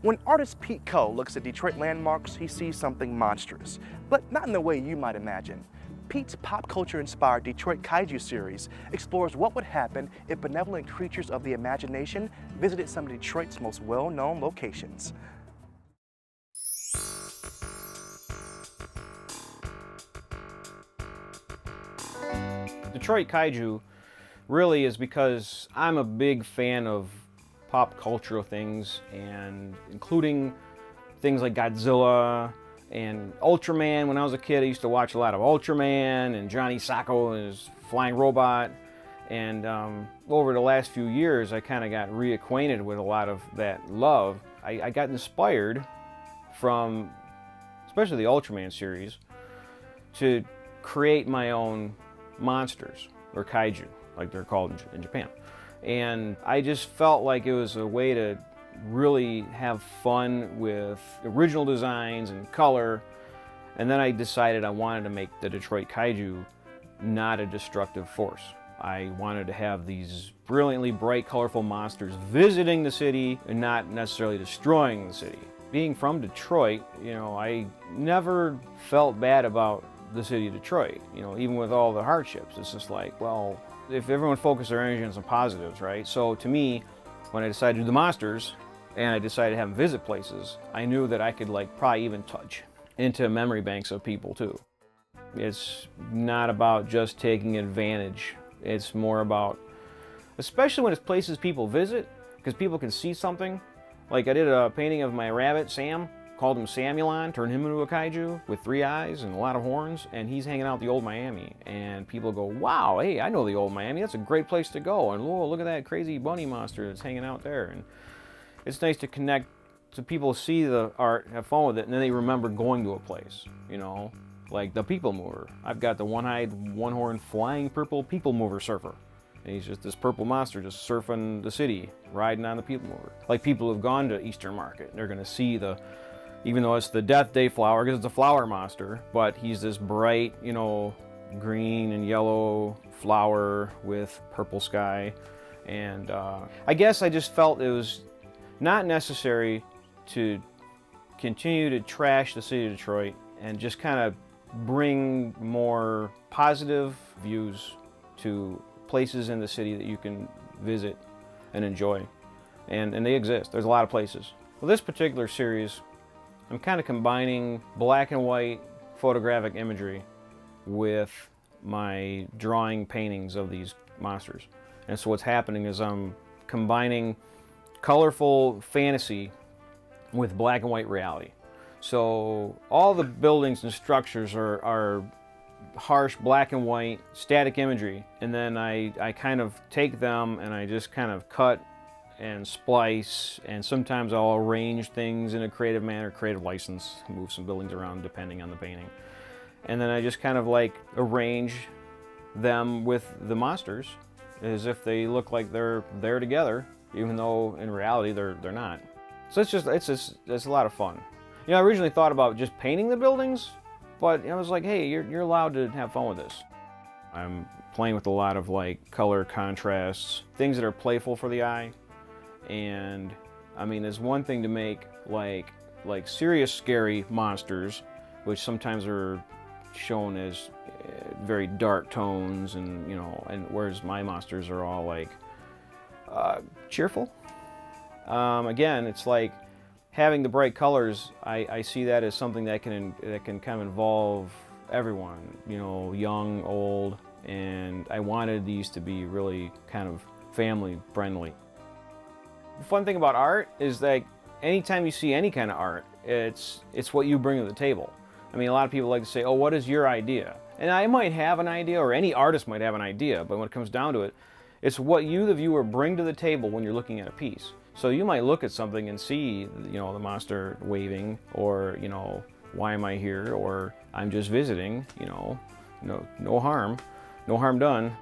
When artist Pete Coe looks at Detroit landmarks, he sees something monstrous, but not in the way you might imagine. Pete's pop culture-inspired Detroit Kaiju series explores what would happen if benevolent creatures of the imagination visited some of Detroit's most well-known locations. Detroit Kaiju really is because I'm a big fan of pop cultural things, and including things like Godzilla and Ultraman. When I was a kid, I used to watch a lot of Ultraman and Johnny Sacco and his flying robot. And over the last few years, I kind of got reacquainted with a lot of that love. I got inspired from, especially the Ultraman series, to create my own monsters, or kaiju, like they're called in Japan. And I just felt like it was a way to really have fun with original designs and color. And then I decided I wanted to make the Detroit Kaiju not a destructive force. I wanted to have these brilliantly bright, colorful monsters visiting the city and not necessarily destroying the city. Being from Detroit, I never felt bad about the city of Detroit, even with all the hardships. It's just like, well, if everyone focused their energy on some positives, right? So to me, when I decided to do the monsters and I decided to have them visit places, I knew that I could probably even touch into memory banks of people too. It's not about just taking advantage. It's more about, especially when it's places people visit, because people can see something. Like I did a painting of my rabbit, Sam, called him Samulon, turned him into a kaiju with 3 eyes and a lot of horns, and he's hanging out at the Old Miami. And people go, wow, hey, I know the Old Miami, that's a great place to go. And whoa, look at that crazy bunny monster that's hanging out there. And it's nice to connect, so people see the art, have fun with it, and then they remember going to a place, like the People Mover. I've got the one-eyed, one-horned, flying purple People Mover surfer. And he's just this purple monster just surfing the city, riding on the People Mover. Like people who've gone to Eastern Market, they're gonna see even though it's the Death Day flower, because it's a flower monster, but he's this bright, green and yellow flower with purple sky. And I guess I just felt it was not necessary to continue to trash the city of Detroit and just kind of bring more positive views to places in the city that you can visit and enjoy. And they exist. There's a lot of places. Well, this particular series, I'm kind of combining black and white photographic imagery with my drawing paintings of these monsters. And so what's happening is I'm combining colorful fantasy with black and white reality. So all the buildings and structures are harsh black and white static imagery, and then I kind of take them and I just kind of cut and splice, and sometimes I'll arrange things in a creative manner, creative license, move some buildings around depending on the painting. And then I just kind of arrange them with the monsters as if they look like they're there together, even though in reality they're not. So it's a lot of fun. I originally thought about just painting the buildings, but I was like, hey, you're allowed to have fun with this. I'm playing with a lot of color contrasts, things that are playful for the eye. And I mean, it's one thing to make like serious scary monsters, which sometimes are shown as very dark tones, and and whereas my monsters are all cheerful. Again, it's like having the bright colors. I see that as something that can kind of involve everyone, young, old, and I wanted these to be really kind of family friendly. The fun thing about art is that anytime you see any kind of art, it's what you bring to the table. I mean, a lot of people like to say, oh, what is your idea? And I might have an idea, or any artist might have an idea, but when it comes down to it, it's what you, the viewer, bring to the table when you're looking at a piece. So you might look at something and see, the monster waving, or, why am I here? Or I'm just visiting, no harm done.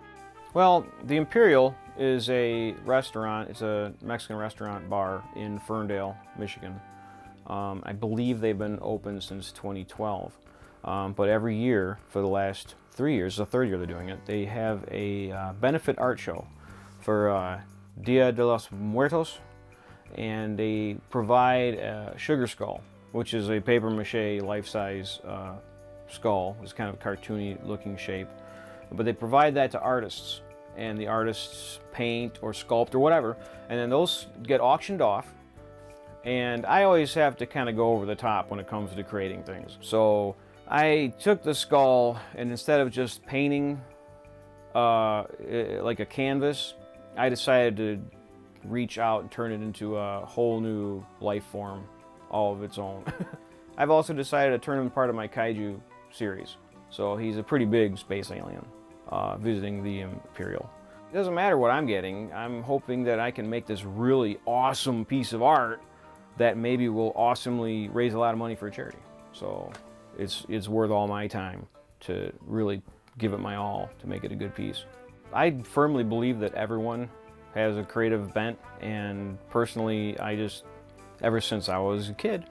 Well, the Imperial is a restaurant. It's a Mexican restaurant bar in Ferndale, Michigan. I believe they've been open since 2012. But every year for the last 3 years, the third year they're doing it, they have a benefit art show for Dia de los Muertos. and they provide a sugar skull, which is a paper mache life-size skull. It's kind of a cartoony looking shape. But they provide that to artists, and the artists paint or sculpt or whatever, and then those get auctioned off. And I always have to kind of go over the top when it comes to creating things. So I took the skull, and instead of just painting like a canvas, I decided to reach out and turn it into a whole new life form, all of its own. I've also decided to turn him part of my kaiju series. So he's a pretty big space alien visiting the Imperial. It doesn't matter what I'm getting. I'm hoping that I can make this really awesome piece of art that maybe will awesomely raise a lot of money for a charity. So it's worth all my time to really give it my all to make it a good piece. I firmly believe that everyone has a creative bent, and personally, ever since I was a kid,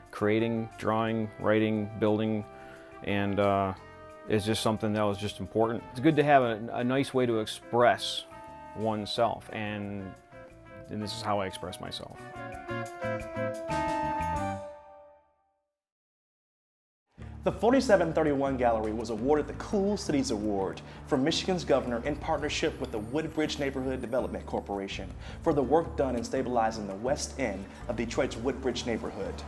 creating, drawing, writing, building, and it's just something that was just important. It's good to have a nice way to express oneself, and this is how I express myself. The 4731 Gallery was awarded the Cool Cities Award from Michigan's governor in partnership with the Woodbridge Neighborhood Development Corporation for the work done in stabilizing the west end of Detroit's Woodbridge neighborhood.